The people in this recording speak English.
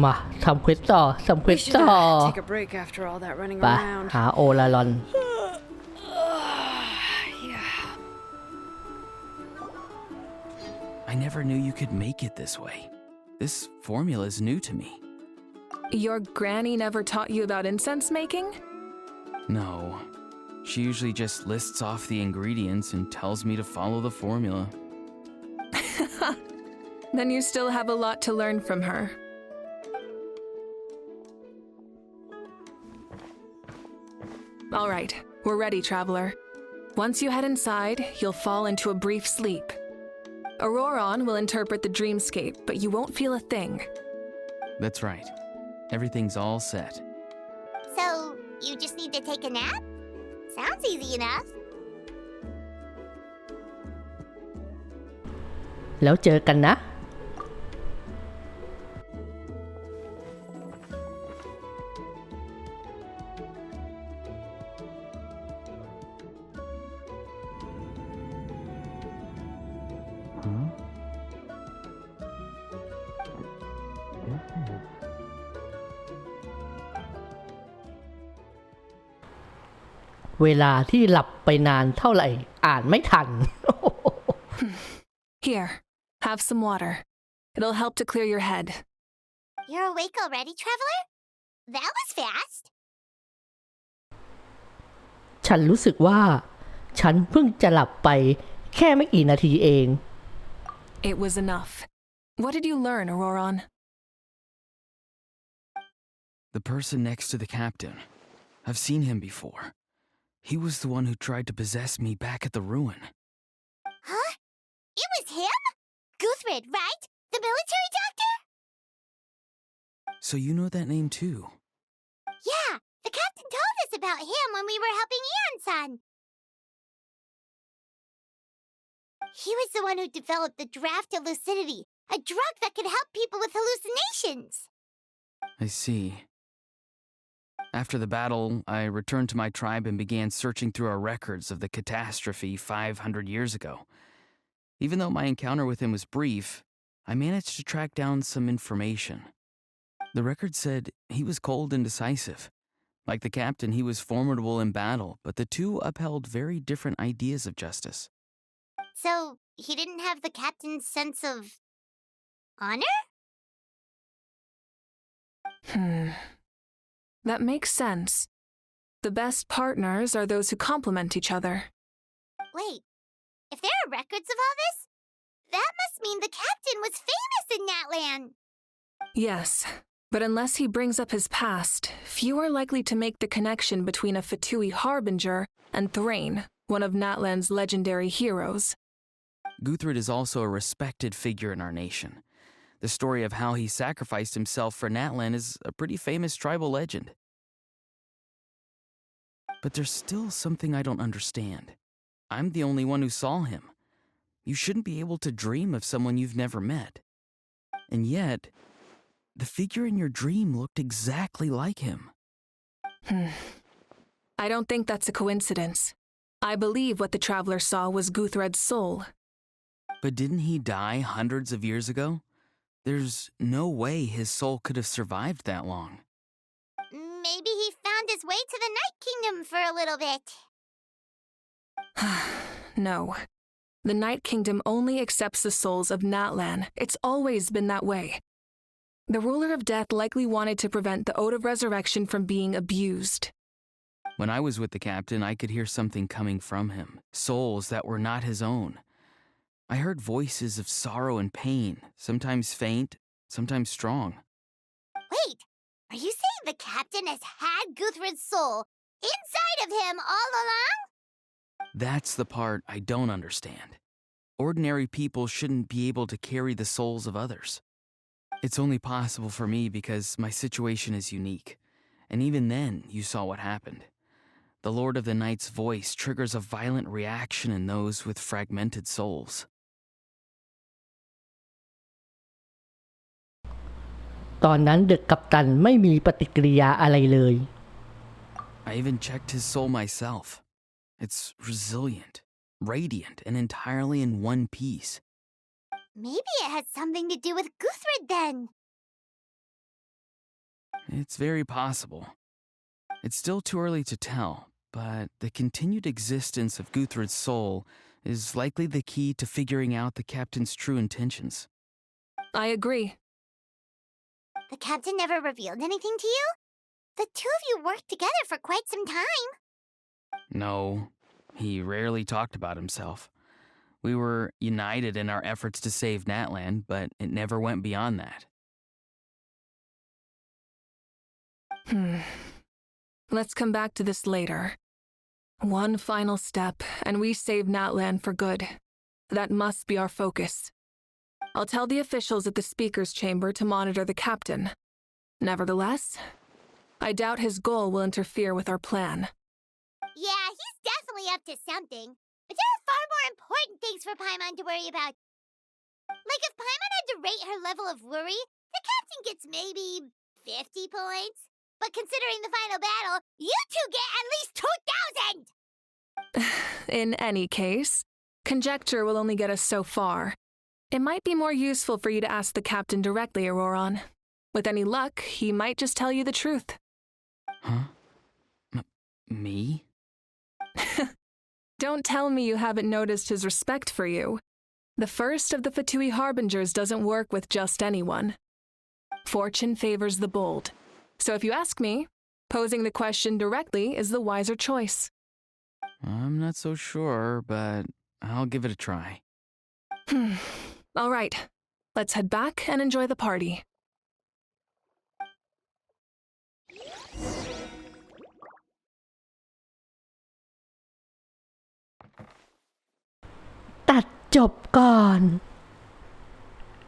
มาทำเควสต่อทำเคว We ส should ต่อ take a break after all that running ไป around. หาโอลาลอน Yeah. I never knew you could make it this way. This formula is new to me. Your granny never taught you about incense making? No. She usually just lists off the ingredients and tells me to follow the formula. Then you still have a lot to learn from her. All right, we're ready, traveler. Once you head inside, you'll fall into a brief sleep. Auroron will interpret the dreamscape, but you won't feel a thing. That's right. Everything's all set. So, you just need to take a nap? Sounds easy enough. แล้วเจอกันนะเวลาที่หลับไปนานเท่าไหร่อ่านไม่ทัน Here, have some water. It'll help to clear your head. You're awake already, traveler? That was fast. ฉันรู้สึกว่าฉันเพิ่งจะหลับไปแค่ไม่กี่นาทีเอง It was enough. What did you learn, Auroron? The person next to the captain. I've seen him before. He was the one who tried to possess me back at the ruin. Huh? It was him? Guthrid, right? The military doctor? So you know that name too? Yeah, the captain told us about him when we were helping Ian-san. He was the one who developed the draft of lucidity, a drug that could help people with hallucinations. I see. After the battle, I returned to my tribe and began searching through our records of the catastrophe 500 years ago. Even though my encounter with him was brief, I managed to track down some information. The record said he was cold and decisive. Like the captain, he was formidable in battle, but the two upheld very different ideas of justice. So, he didn't have the captain's sense of honor? That makes sense. The best partners are those who complement each other. Wait, if there are records of all this, that must mean the captain was famous in Natlan. Yes, but unless he brings up his past, few are likely to make the connection between a Fatui harbinger and Thrain, one of Natlan's legendary heroes. Guthrid is also a respected figure in our nation. The story of how he sacrificed himself for Natlan is a pretty famous tribal legend. But there's still something I don't understand. I'm the only one who saw him. You shouldn't be able to dream of someone you've never met. And yet, the figure in your dream looked exactly like him. I don't think that's a coincidence. I believe what the traveler saw was Guthred's soul. But didn't he die hundreds of years ago? There's no way his soul could have survived that long. Maybe he found his way to the Night Kingdom for a little bit. No. The Night Kingdom only accepts the souls of Natlan. It's always been that way. The ruler of death likely wanted to prevent the Ode of Resurrection from being abused. When I was with the captain, I could hear something coming from him, souls that were not his own. I heard voices of sorrow and pain, sometimes faint, sometimes strong. Wait, are you saying the captain has had Guthrid's soul inside of him all along? That's the part I don't understand. Ordinary people shouldn't be able to carry the souls of others. It's only possible for me because my situation is unique. And even then, you saw what happened. The Lord of the Night's voice triggers a violent reaction in those with fragmented souls. ตอนนั้นเดอะกัปตันไม่มีปฏิกิริยาอะไรเลย I even checked his soul myself. It's resilient, radiant, and entirely in one piece. Maybe it has something to do with Guthrid then. It's very possible. It's still too early to tell, but the continued existence of Guthrud's soul is likely the key to figuring out the captain's true intentions. I agree. The captain never revealed anything to you? The two of you worked together for quite some time. No, he rarely talked about himself. We were united in our efforts to save Natlan, but it never went beyond that. Let's come back to this later. One final step, and we save Natlan for good. That must be our focus. I'll tell the officials at the speaker's chamber to monitor the captain. Nevertheless, I doubt his goal will interfere with our plan. Yeah, he's definitely up to something. But there are far more important things for Paimon to worry about. Like if Paimon had to rate her level of worry, the captain gets maybe 50 points. But considering the final battle, you two get at least 2,000! In any case, conjecture will only get us so far. It might be more useful for you to ask the captain directly, Auroron. With any luck, he might just tell you the truth. Huh? Me? Don't tell me you haven't noticed his respect for you. The first of the Fatui Harbingers doesn't work with just anyone. Fortune favors the bold. So if you ask me, posing the question directly is the wiser choice. I'm not so sure, but I'll give it a try. All right, let's head back and enjoy the party. Tadd จบก่อน